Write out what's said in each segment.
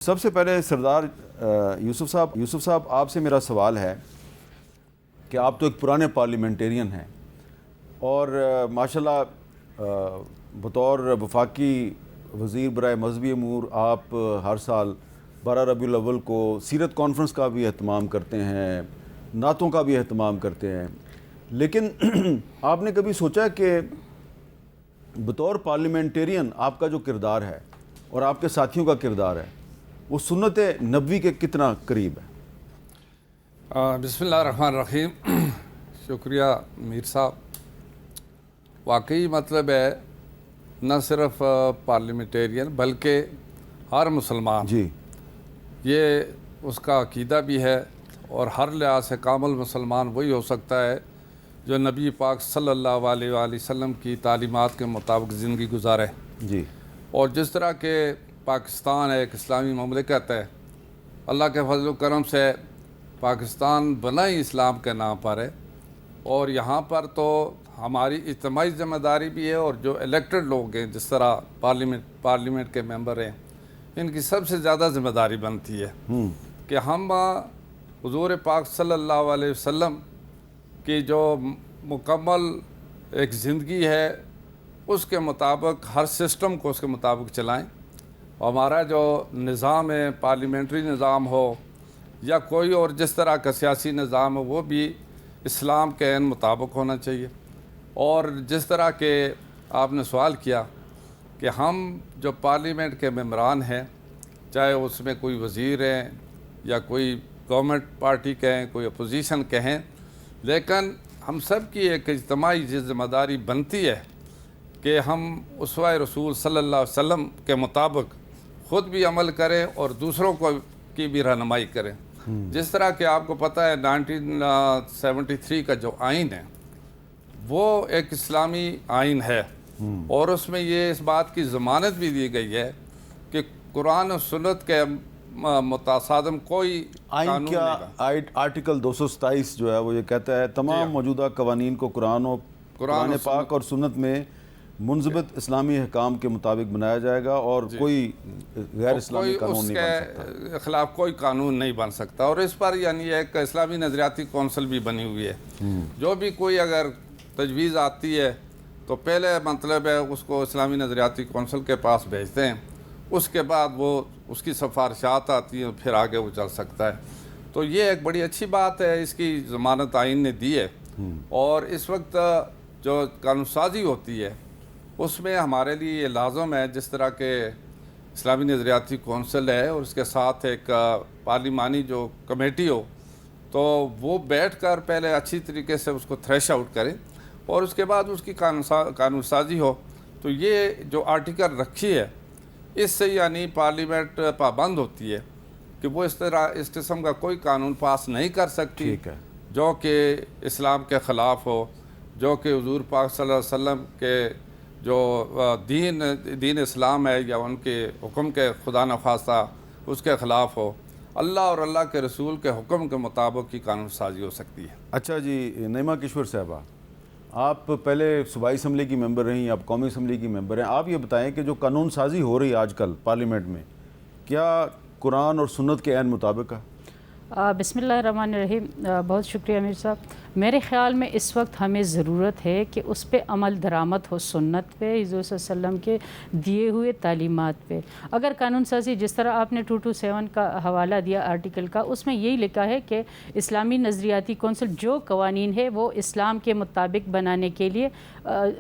سب سے پہلے سردار یوسف صاحب آپ سے میرا سوال ہے کہ آپ تو ایک پرانے پارلیمنٹیرین ہیں اور ماشاءاللہ بطور وفاقی وزیر برائے مذہبی امور آپ ہر سال 12 ربیع الاول کو سیرت کانفرنس کا بھی اہتمام کرتے ہیں، نعتوں کا بھی اہتمام کرتے ہیں، لیکن آپ نے کبھی سوچا کہ بطور پارلیمنٹیرین آپ کا جو کردار ہے اور آپ کے ساتھیوں کا کردار ہے وہ سنت نبوی کے کتنا قریب ہے؟ بسم اللہ الرحمن الرحیم۔ شکریہ میر صاحب۔ واقعی مطلب ہے نہ صرف پارلیمنٹیرین بلکہ ہر مسلمان جی یہ اس کا عقیدہ بھی ہے، اور ہر لحاظ سے کامل مسلمان وہی ہو سکتا ہے جو نبی پاک صلی اللہ علیہ وآلہ وسلم کی تعلیمات کے مطابق زندگی گزارے۔ جی اور جس طرح کہ پاکستان ایک اسلامی مملکت ہے، اللہ کے فضل و کرم سے پاکستان بنا ہی اسلام کے نام پر ہے، اور یہاں پر تو ہماری اجتماعی ذمہ داری بھی ہے، اور جو الیکٹڈ لوگ ہیں جس طرح پارلیمنٹ کے ممبر ہیں ان کی سب سے زیادہ ذمہ داری بنتی ہے کہ ہم حضور پاک صلی اللہ علیہ وسلم کی جو مکمل ایک زندگی ہے اس کے مطابق ہر سسٹم کو اس کے مطابق چلائیں۔ ہمارا جو نظام ہے، پارلیمنٹری نظام ہو یا کوئی اور جس طرح کا سیاسی نظام ہو، وہ بھی اسلام کے عین مطابق ہونا چاہیے۔ اور جس طرح کہ آپ نے سوال کیا کہ ہم جو پارلیمنٹ کے ممبران ہیں، چاہے اس میں کوئی وزیر ہیں یا کوئی گورنمنٹ پارٹی کہیں، کوئی اپوزیشن کہیں، لیکن ہم سب کی ایک اجتماعی ذمہ داری بنتی ہے کہ ہم اسوہ رسول صلی اللہ علیہ وسلم کے مطابق خود بھی عمل کریں اور دوسروں کو کی بھی رہنمائی کریں۔ جس طرح کہ آپ کو پتہ ہے 1973 کا جو آئین ہے وہ ایک اسلامی آئین ہے، اور اس میں یہ اس بات کی ضمانت بھی دی گئی ہے کہ قرآن و سنت کے متصادم کوئی آئین کیا آرٹیکل 227 جو ہے وہ یہ کہتا ہے تمام موجودہ قوانین کو قرآن پاک اور سنت میں منضبط اسلامی احکام کے مطابق بنایا جائے گا، اور کوئی غیر اسلامی قانون نہیں بن سکتا، اس کے خلاف کوئی قانون نہیں بن سکتا۔ اور اس پر یعنی ایک اسلامی نظریاتی کونسل بھی بنی ہوئی ہے، جو بھی کوئی اگر تجویز آتی ہے تو پہلے مطلب ہے اس کو اسلامی نظریاتی کونسل کے پاس بھیجتے ہیں، اس کے بعد وہ اس کی سفارشات آتی ہیں، پھر آگے وہ چل سکتا ہے۔ تو یہ ایک بڑی اچھی بات ہے، اس کی ضمانت آئین نے دی ہے۔ اور اس وقت جو قانون سازی ہوتی ہے اس میں ہمارے لیے یہ لازم ہے، جس طرح کہ اسلامی نظریاتی کونسل ہے اور اس کے ساتھ ایک پارلیمانی جو کمیٹی ہو، تو وہ بیٹھ کر پہلے اچھی طریقے سے اس کو تھریش آؤٹ کریں اور اس کے بعد اس کی قانون سازی ہو۔ تو یہ جو آرٹیکل رکھی ہے اس سے یعنی پارلیمنٹ پابند ہوتی ہے کہ وہ اس قسم کا کوئی قانون پاس نہیں کر سکتی جو کہ اسلام کے خلاف ہو، جو کہ حضور پاک صلی اللہ علیہ وسلم کے جو دین اسلام ہے یا ان کے حکم کے خدا نخواستہ اس کے خلاف ہو۔ اللہ اور اللہ کے رسول کے حکم کے مطابق کی قانون سازی ہو سکتی ہے۔ اچھا جی، نعیمہ کشور صاحبہ، آپ پہلے صوبائی اسمبلی کی ممبر رہیں، آپ قومی اسمبلی کی ممبر ہیں، آپ یہ بتائیں کہ جو قانون سازی ہو رہی ہے آج کل پارلیمنٹ میں، کیا قرآن اور سنت کے عین مطابق ہے؟ بسم اللہ الرحمن الرحیم۔ بہت شکریہ امیر صاحب۔ میرے خیال میں اس وقت ہمیں ضرورت ہے کہ اس پہ عمل درآمد ہو، سنت پہ، حضور صلی اللہ علیہ وسلم کے دیے ہوئے تعلیمات پہ۔ اگر قانون سازی جس طرح آپ نے 227 کا حوالہ دیا آرٹیکل کا، اس میں یہی لکھا ہے کہ اسلامی نظریاتی کونسل جو قوانین ہے وہ اسلام کے مطابق بنانے کے لیے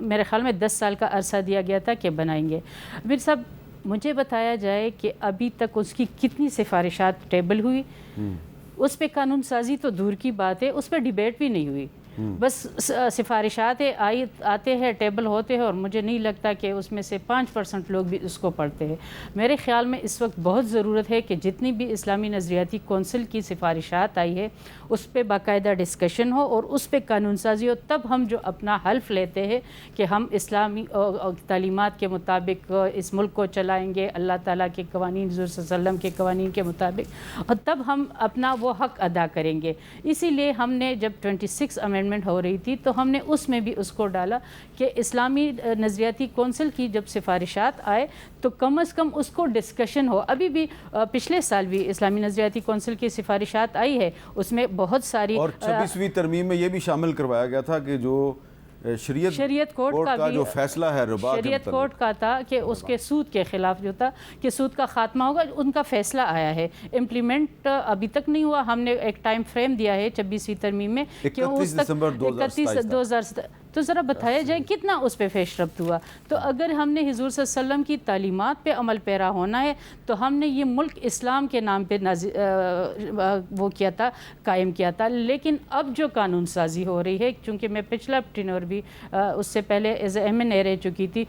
میرے خیال میں 10 سال کا عرصہ دیا گیا تھا کہ بنائیں گے۔ امیر صاحب مجھے بتایا جائے کہ ابھی تک اس کی کتنی سفارشات ٹیبل ہوئی؟ اس پہ قانون سازی تو دور کی بات ہے، اس پہ ڈیبیٹ بھی نہیں ہوئی، بس سفارشات آتے ہیں، ٹیبل ہوتے ہیں، اور مجھے نہیں لگتا کہ اس میں سے 5% لوگ بھی اس کو پڑھتے ہیں۔ میرے خیال میں اس وقت بہت ضرورت ہے کہ جتنی بھی اسلامی نظریاتی کونسل کی سفارشات آئی ہے اس پہ باقاعدہ ڈسکشن ہو اور اس پہ قانون سازی ہو، تب ہم جو اپنا حلف لیتے ہیں کہ ہم اسلامی تعلیمات کے مطابق اس ملک کو چلائیں گے، اللہ تعالیٰ کے قوانین، حضور صلی اللہ علیہ وسلم کے قوانین کے مطابق، اور تب ہم اپنا وہ حق ادا کریں گے۔ اسی لیے ہم نے جب 26 امendment امینڈمنٹ ہو رہی تھی تو ہم نے اس میں بھی اس کو ڈالا کہ اسلامی نظریاتی کونسل کی جب سفارشات آئے تو کم از کم اس کو ڈسکشن ہو. ابھی بھی پچھلے سال بھی اسلامی نظریاتی کونسل کی سفارشات آئی ہے, اس میں بہت ساری, اور 26ویں ترمیم میں یہ بھی شامل کروایا گیا تھا کہ جو شریعت کورٹ کا جو فیصلہ ہے ربا کے شریعت کورٹ کا تھا کہ اس کے سود کے خلاف جو تھا کہ سود کا خاتمہ ہوگا, ان کا فیصلہ آیا ہے. امپلیمنٹ ابھی تک نہیں ہوا. ہم نے ایک ٹائم فریم دیا ہے 26ویں ترمیم میں کہ 31 دسمبر 2027 تو ذرا بتایا جائے کتنا اس پہ پیش رفت ہوا. تو اگر ہم نے حضور صلی اللہ علیہ وسلم کی تعلیمات پہ عمل پیرا ہونا ہے تو ہم نے یہ ملک اسلام کے نام پہ وہ کیا تھا, قائم کیا تھا. لیکن اب جو قانون سازی ہو رہی ہے, چونکہ میں پچھلا ٹینور بھی اس سے پہلے ایز اے ایم این اے رہ چکی تھی,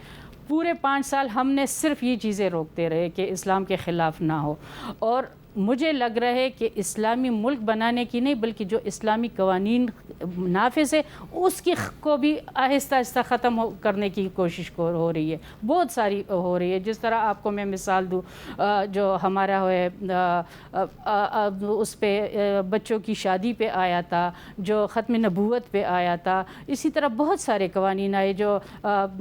پورے 5 سال ہم نے صرف یہ چیزیں روکتے رہے کہ اسلام کے خلاف نہ ہو. اور مجھے لگ رہا ہے کہ اسلامی ملک بنانے کی نہیں بلکہ جو اسلامی قوانین نافذ ہے اس کی کو بھی آہستہ آہستہ ختم کرنے کی کوشش ہو رہی ہے, بہت ساری ہو رہی ہے. جس طرح آپ کو میں مثال دوں, جو ہمارا ہے اس پہ بچوں کی شادی پہ آیا تھا, جو ختم نبوت پہ آیا تھا, اسی طرح بہت سارے قوانین آئے جو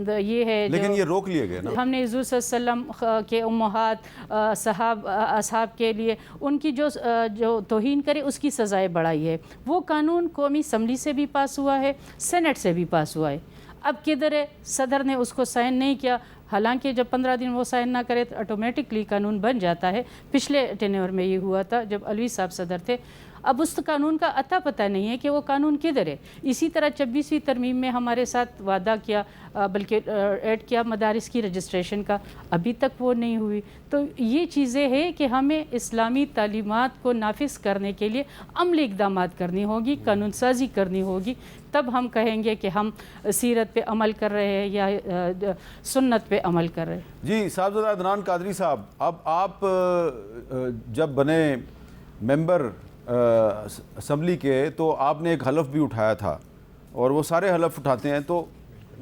یہ ہے, لیکن یہ روک لیے گئے نا. ہم نے حضور صلی اللہ علیہ وسلم کے امہات اصحاب کے لیے ان کی جو توہین کرے اس کی سزائیں بڑھائی ہے. وہ قانون قومی اسمبلی سے بھی پاس ہوا ہے, سینٹ سے بھی پاس ہوا ہے. اب کدھر ہے؟ صدر نے اس کو سائن نہیں کیا, حالانکہ جب 15 دن وہ سائن نہ کرے تو آٹومیٹکلی قانون بن جاتا ہے. پچھلے ٹینور میں یہ ہوا تھا جب علوی صاحب صدر تھے. اب اس قانون کا اتا پتہ نہیں ہے کہ وہ قانون کدھر ہے. اسی طرح 26ویں ترمیم میں ہمارے ساتھ وعدہ کیا, بلکہ ایڈ کیا مدارس کی رجسٹریشن کا, ابھی تک وہ نہیں ہوئی. تو یہ چیزیں ہیں کہ ہمیں اسلامی تعلیمات کو نافذ کرنے کے لیے عملی اقدامات کرنی ہوگی, قانون سازی کرنی ہوگی, تب ہم کہیں گے کہ ہم سیرت پہ عمل کر رہے ہیں یا سنت پہ عمل کر رہے ہیں. جی صاحبزادہ عدنان قادری صاحب, اب آپ جب بنے ممبر اسمبلی کے تو آپ نے ایک حلف بھی اٹھایا تھا, اور وہ سارے حلف اٹھاتے ہیں, تو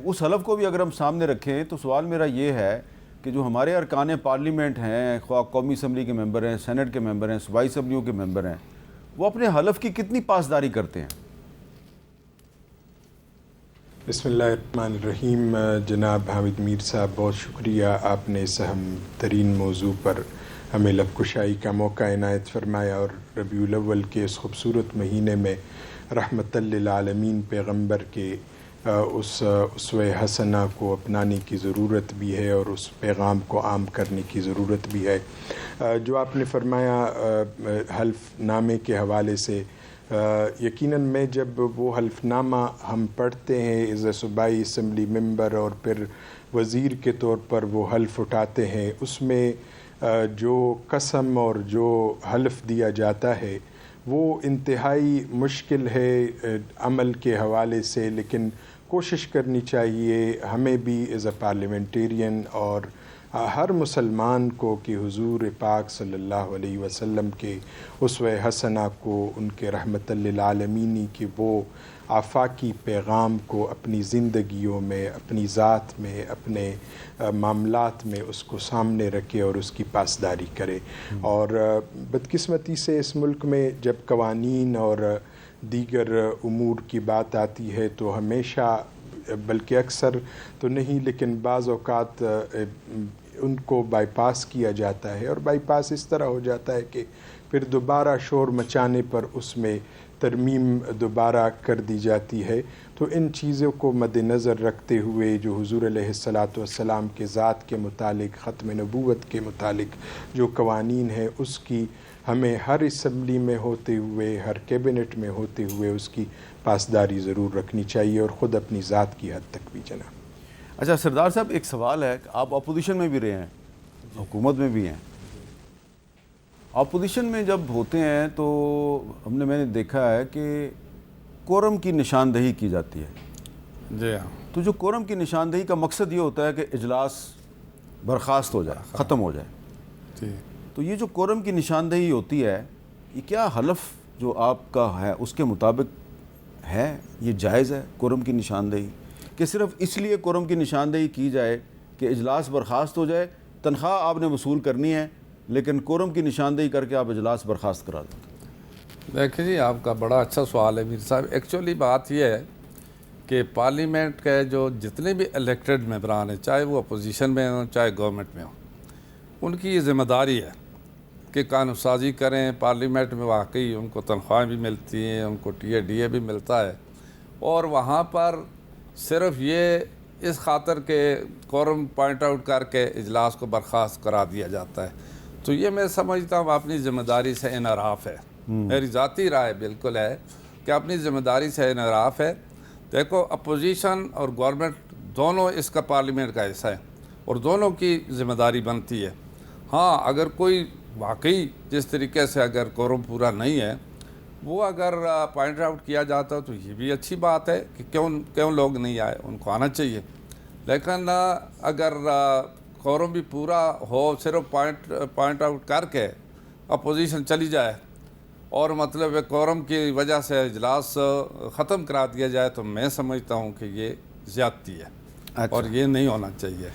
اس حلف کو بھی اگر ہم سامنے رکھیں تو سوال میرا یہ ہے کہ جو ہمارے ارکان پارلیمنٹ ہیں, خواہ قومی اسمبلی کے ممبر ہیں, سینٹ کے ممبر ہیں, صوبائی اسمبلیوں کے ممبر ہیں, وہ اپنے حلف کی کتنی پاسداری کرتے ہیں؟ بسم اللہ الرحمن الرحیم. جناب حامد میر صاحب, بہت شکریہ, آپ نے اس اہم ترین موضوع پر ہمیں لب کشائی کا موقع عنایت فرمایا, اور ربیع الاول کے اس خوبصورت مہینے میں رحمت للعالمین پیغمبر کے اس اسوہ حسنہ کو اپنانے کی ضرورت بھی ہے اور اس پیغام کو عام کرنے کی ضرورت بھی ہے. جو آپ نے فرمایا حلف نامے کے حوالے سے, یقیناً میں جب وہ حلف نامہ ہم پڑھتے ہیں ایز اے صوبائی اسمبلی ممبر اور پھر وزیر کے طور پر وہ حلف اٹھاتے ہیں, اس میں جو قسم اور جو حلف دیا جاتا ہے وہ انتہائی مشکل ہے عمل کے حوالے سے, لیکن کوشش کرنی چاہیے ہمیں بھی ایز اے پارلیمنٹیرین اور ہر مسلمان کو کہ حضور پاک صلی اللہ علیہ وسلم کے اسوہ حسنہ کو, ان کے رحمت للعالمینی کے وہ آفاقی پیغام کو اپنی زندگیوں میں, اپنی ذات میں, اپنے معاملات میں اس کو سامنے رکھے اور اس کی پاسداری کرے. اور بدقسمتی سے اس ملک میں جب قوانین اور دیگر امور کی بات آتی ہے تو ہمیشہ, بلکہ اکثر تو نہیں لیکن بعض اوقات ان کو بائی پاس کیا جاتا ہے, اور بائی پاس اس طرح ہو جاتا ہے کہ پھر دوبارہ شور مچانے پر اس میں ترمیم دوبارہ کر دی جاتی ہے. تو ان چیزوں کو مد نظر رکھتے ہوئے جو حضور علیہ السلام کے ذات کے متعلق, ختم نبوت کے متعلق جو قوانین ہیں, اس کی ہمیں ہر اسمبلی میں ہوتے ہوئے, ہر کیبنٹ میں ہوتے ہوئے اس کی پاسداری ضرور رکھنی چاہیے, اور خود اپنی ذات کی حد تک بھی جناب. اچھا سردار صاحب, ایک سوال ہے کہ آپ اپوزیشن میں بھی رہے ہیں, حکومت میں بھی ہیں. اپوزیشن میں جب ہوتے ہیں تو میں نے دیکھا ہے کہ کورم کی نشاندہی کی جاتی ہے. جی ہاں. تو جو کورم کی نشاندہی کا مقصد یہ ہوتا ہے کہ اجلاس برخاست ہو جائے, ختم ہو جائے. جی. تو یہ جو کورم کی نشاندہی ہوتی ہے, یہ کیا حلف جو آپ کا ہے اس کے مطابق ہے, یہ جائز ہے کورم کی نشاندہی, کہ صرف اس لیے کورم کی نشاندہی کی جائے کہ اجلاس برخاست ہو جائے, تنخواہ آپ نے وصول کرنی ہے لیکن کورم کی نشاندہی کر کے آپ اجلاس برخاست کرا دیں؟ دیکھیں جی، آپ کا بڑا اچھا سوال ہے میر صاحب. ایکچولی بات یہ ہے کہ پارلیمنٹ کے جو جتنے بھی الیکٹڈ ممبران ہیں، چاہے وہ اپوزیشن میں ہوں چاہے گورنمنٹ میں ہوں، ان کی یہ ذمہ داری ہے کہ قانون سازی کریں. پارلیمنٹ میں واقعی ان کو تنخواہیں بھی ملتی ہیں، ان کو ٹی اے بھی ملتا ہے، اور وہاں پر صرف یہ اس خاطر کہ کورم پوائنٹ آؤٹ کر کے اجلاس کو برخاست کرا دیا جاتا ہے. تو یہ میں سمجھتا ہوں اپنی ذمہ داری سے انحراف ہے. میری ذاتی رائے بالکل ہے کہ اپنی ذمہ داری سے انحراف ہے. دیکھو، اپوزیشن اور گورنمنٹ دونوں اس کا پارلیمنٹ کا حصہ ہے اور دونوں کی ذمہ داری بنتی ہے. ہاں، اگر کوئی واقعی جس طریقے سے اگر کورم پورا نہیں ہے وہ اگر پوائنٹ آؤٹ کیا جاتا ہے تو یہ بھی اچھی بات ہے کہ کیوں لوگ نہیں آئے، ان کو آنا چاہیے. لیکن اگر کورم بھی پورا ہو، صرف پوائنٹ آؤٹ کر کے اپوزیشن چلی جائے اور مطلب کورم کی وجہ سے اجلاس ختم کرا دیا جائے، تو میں سمجھتا ہوں کہ یہ زیادتی ہے اور یہ نہیں ہونا چاہیے.